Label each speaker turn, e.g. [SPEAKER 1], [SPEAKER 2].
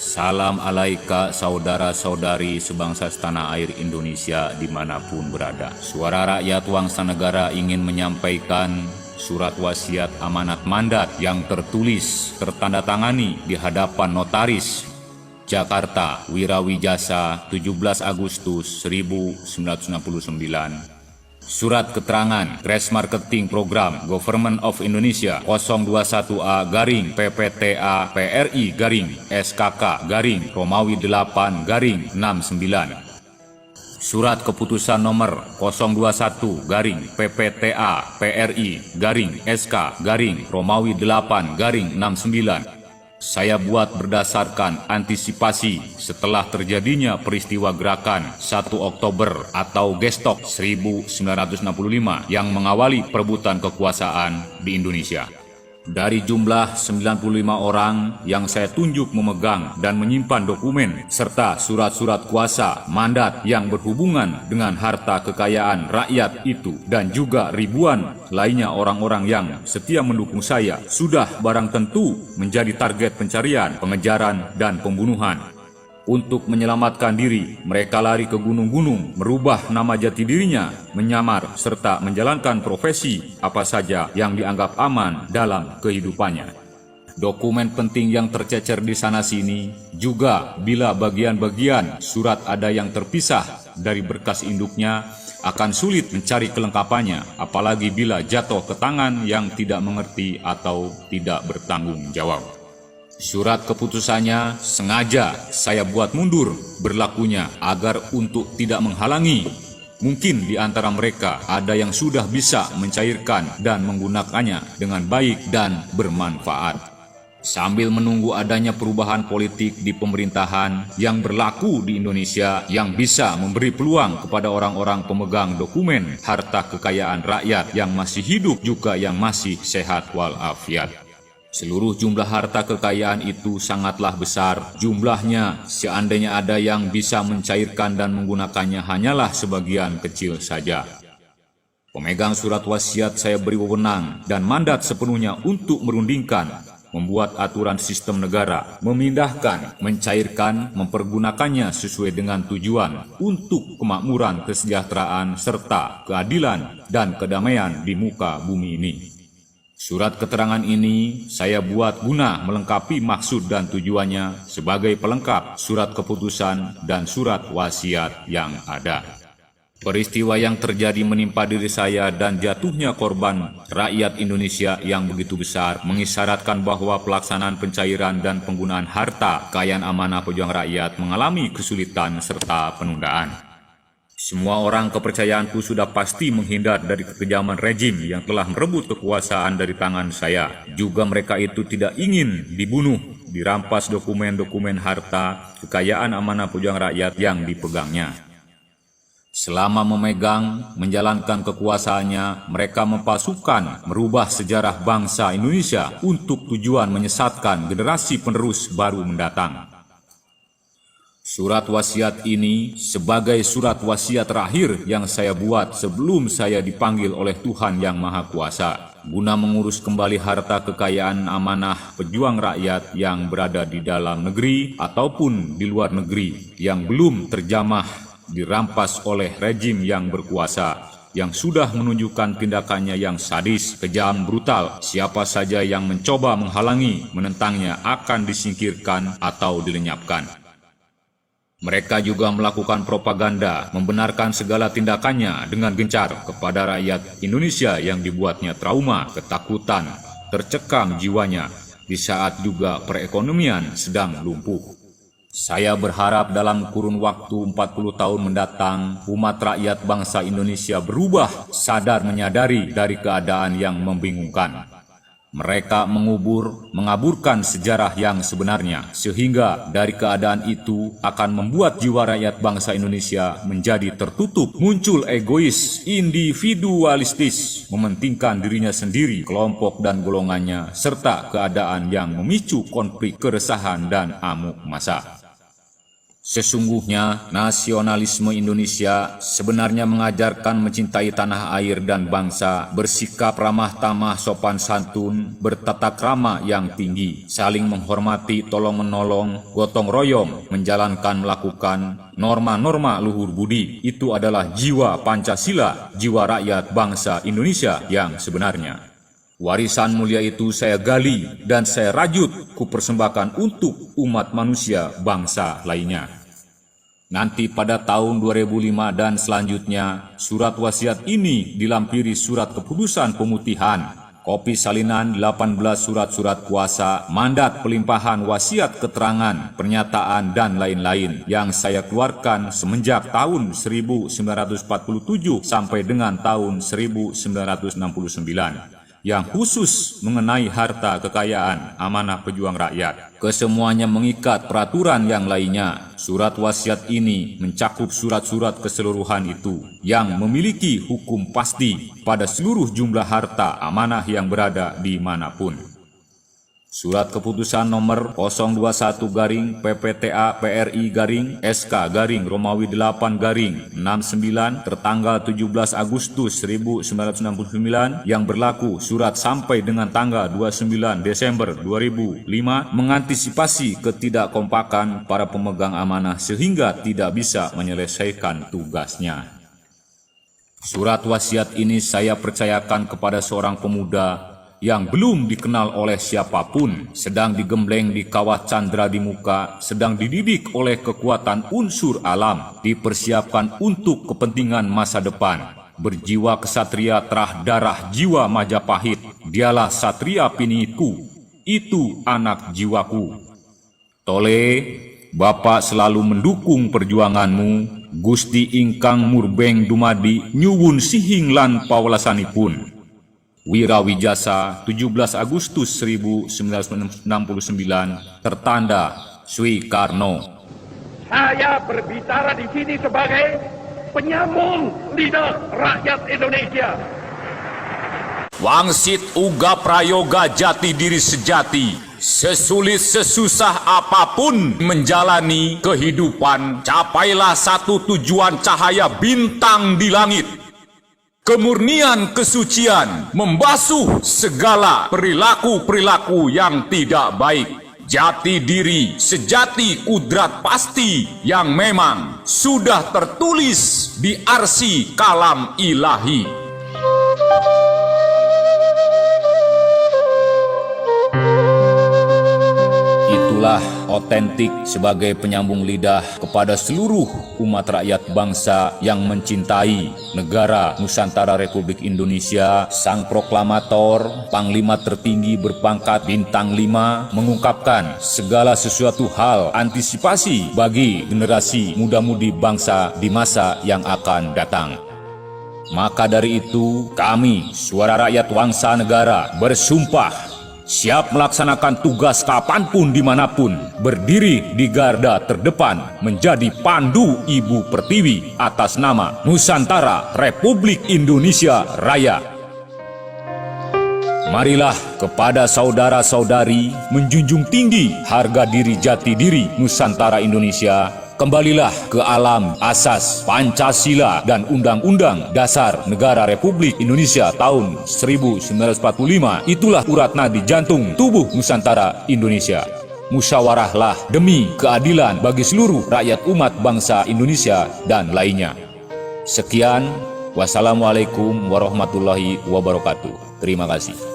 [SPEAKER 1] Salam alaika saudara-saudari sebangsa setanah air Indonesia dimanapun berada. Suara rakyat Wangsa Negara ingin menyampaikan surat wasiat amanat mandat yang tertulis tertandatangani di hadapan notaris Jakarta Wirawijasa 17 Agustus 1969. Surat keterangan Crash Marketing Program Government of Indonesia 021A garing PPTA PRI garing SKK garing Romawi 8 garing 69. Surat keputusan nomor 021 garing PPTA PRI garing SK garing Romawi 8 garing 69. Saya buat berdasarkan antisipasi setelah terjadinya peristiwa gerakan 1 Oktober atau Gestok 1965 yang mengawali perebutan kekuasaan di Indonesia. Dari jumlah 95 orang yang saya tunjuk memegang dan menyimpan dokumen serta surat-surat kuasa mandat yang berhubungan dengan harta kekayaan rakyat itu dan juga ribuan lainnya orang-orang yang setia mendukung saya sudah barang tentu menjadi target pencarian, pengejaran, dan pembunuhan. Untuk menyelamatkan diri, mereka lari ke gunung-gunung, merubah nama jati dirinya, menyamar, serta menjalankan profesi apa saja yang dianggap aman dalam kehidupannya. Dokumen penting yang tercecer di sana-sini juga bila bagian-bagian surat ada yang terpisah dari berkas induknya, akan sulit mencari kelengkapannya, apalagi bila jatuh ke tangan yang tidak mengerti atau tidak bertanggung jawab. Surat keputusannya sengaja saya buat mundur berlakunya agar untuk tidak menghalangi. Mungkin di antara mereka ada yang sudah bisa mencairkan dan menggunakannya dengan baik dan bermanfaat. Sambil menunggu adanya perubahan politik di pemerintahan yang berlaku di Indonesia yang bisa memberi peluang kepada orang-orang pemegang dokumen harta kekayaan rakyat yang masih hidup juga yang masih sehat walafiat. Seluruh jumlah harta kekayaan itu sangatlah besar. Jumlahnya seandainya ada yang bisa mencairkan dan menggunakannya hanyalah sebagian kecil saja. Pemegang surat wasiat saya beri wewenang dan mandat sepenuhnya untuk merundingkan, membuat aturan sistem negara, memindahkan, mencairkan, mempergunakannya sesuai dengan tujuan untuk kemakmuran, kesejahteraan, serta keadilan dan kedamaian di muka bumi ini. Surat keterangan ini saya buat guna melengkapi maksud dan tujuannya sebagai pelengkap surat keputusan dan surat wasiat yang ada. Peristiwa yang terjadi menimpa diri saya dan jatuhnya korban rakyat Indonesia yang begitu besar mengisyaratkan bahwa pelaksanaan pencairan dan penggunaan harta kekayaan amanah pejuang rakyat mengalami kesulitan serta penundaan. Semua orang kepercayaanku sudah pasti menghindar dari kekejaman rejim yang telah merebut kekuasaan dari tangan saya. Juga mereka itu tidak ingin dibunuh, dirampas dokumen-dokumen harta kekayaan amanah pejuang rakyat yang dipegangnya. Selama memegang, menjalankan kekuasaannya, mereka mempalsukan, merubah sejarah bangsa Indonesia untuk tujuan menyesatkan generasi penerus baru mendatang. Surat wasiat ini sebagai surat wasiat terakhir yang saya buat sebelum saya dipanggil oleh Tuhan Yang Maha Kuasa, guna mengurus kembali harta kekayaan amanah pejuang rakyat yang berada di dalam negeri ataupun di luar negeri yang belum terjamah dirampas oleh rejim yang berkuasa, yang sudah menunjukkan tindakannya yang sadis, kejam, brutal. Siapa saja yang mencoba menghalangi, menentangnya akan disingkirkan atau dilenyapkan. Mereka juga melakukan propaganda, membenarkan segala tindakannya dengan gencar kepada rakyat Indonesia yang dibuatnya trauma, ketakutan, tercekam jiwanya di saat juga perekonomian sedang lumpuh. Saya berharap dalam kurun waktu 40 tahun mendatang, umat rakyat bangsa Indonesia berubah, sadar menyadari dari keadaan yang membingungkan. Mereka mengaburkan sejarah yang sebenarnya, sehingga dari keadaan itu akan membuat jiwa rakyat bangsa Indonesia menjadi tertutup, muncul egois, individualistis, mementingkan dirinya sendiri, kelompok dan golongannya, serta keadaan yang memicu konflik, keresahan, dan amuk massa. Sesungguhnya, nasionalisme Indonesia sebenarnya mengajarkan mencintai tanah air dan bangsa, bersikap ramah tamah sopan santun, bertata krama yang tinggi, saling menghormati, tolong-menolong, gotong royong, melakukan norma-norma luhur budi. Itu adalah jiwa Pancasila, jiwa rakyat bangsa Indonesia yang sebenarnya. Warisan mulia itu saya gali dan saya rajut kupersembahkan untuk umat manusia bangsa lainnya. Nanti pada tahun 2005 dan selanjutnya, surat wasiat ini dilampiri surat keputusan pemutihan, kopi salinan 18 surat-surat kuasa, mandat pelimpahan wasiat keterangan, pernyataan, dan lain-lain yang saya keluarkan semenjak tahun 1947 sampai dengan tahun 1969. Yang khusus mengenai harta kekayaan amanah pejuang rakyat. Kesemuanya mengikat peraturan yang lainnya. Surat wasiat ini mencakup surat-surat keseluruhan itu yang memiliki hukum pasti pada seluruh jumlah harta amanah yang berada di manapun. Surat keputusan nomor 021-PPTA-PRI-SK- Romawi 8-69 tertanggal 17 Agustus 1969 yang berlaku surat sampai dengan tanggal 29 Desember 2005 mengantisipasi ketidakkompakan para pemegang amanah sehingga tidak bisa menyelesaikan tugasnya. Surat wasiat ini saya percayakan kepada seorang pemuda yang belum dikenal oleh siapapun, sedang digembleng di kawah candra di muka, sedang dididik oleh kekuatan unsur alam, dipersiapkan untuk kepentingan masa depan. Berjiwa kesatria terah darah jiwa Majapahit, dialah satria pinitku, itu anak jiwaku. Tole, Bapak selalu mendukung perjuanganmu, Gusti ingkang murbeng dumadi nyuwun sihing lan pawelasanipun. Wirawijasa 17 Agustus 1969 tertanda Swi Karno.
[SPEAKER 2] Saya berbicara di sini sebagai penyambung lidah rakyat Indonesia.
[SPEAKER 1] Wangsit uga prayoga jati diri sejati. Sesulit sesusah apapun menjalani kehidupan, capailah satu tujuan cahaya bintang di langit. Kemurnian kesucian membasuh segala perilaku-perilaku yang tidak baik. Jati diri sejati kudrat pasti yang memang sudah tertulis di arsi kalam ilahi. Itulah otentik sebagai penyambung lidah kepada seluruh umat rakyat bangsa yang mencintai negara Nusantara Republik Indonesia. Sang proklamator, Panglima tertinggi berpangkat bintang 5, mengungkapkan segala sesuatu hal antisipasi bagi generasi muda-mudi bangsa di masa yang akan datang. Maka dari itu, kami, suara rakyat bangsa negara, bersumpah siap melaksanakan tugas kapanpun dimanapun, berdiri di garda terdepan, menjadi pandu Ibu Pertiwi atas nama Nusantara Republik Indonesia Raya. Marilah kepada saudara-saudari menjunjung tinggi harga diri jati diri Nusantara Indonesia. Kembalilah ke alam asas Pancasila dan Undang-Undang Dasar Negara Republik Indonesia tahun 1945. Itulah urat nadi jantung tubuh Nusantara Indonesia. Musyawarahlah demi keadilan bagi seluruh rakyat umat bangsa Indonesia dan lainnya. Sekian, wassalamualaikum warahmatullahi wabarakatuh. Terima kasih.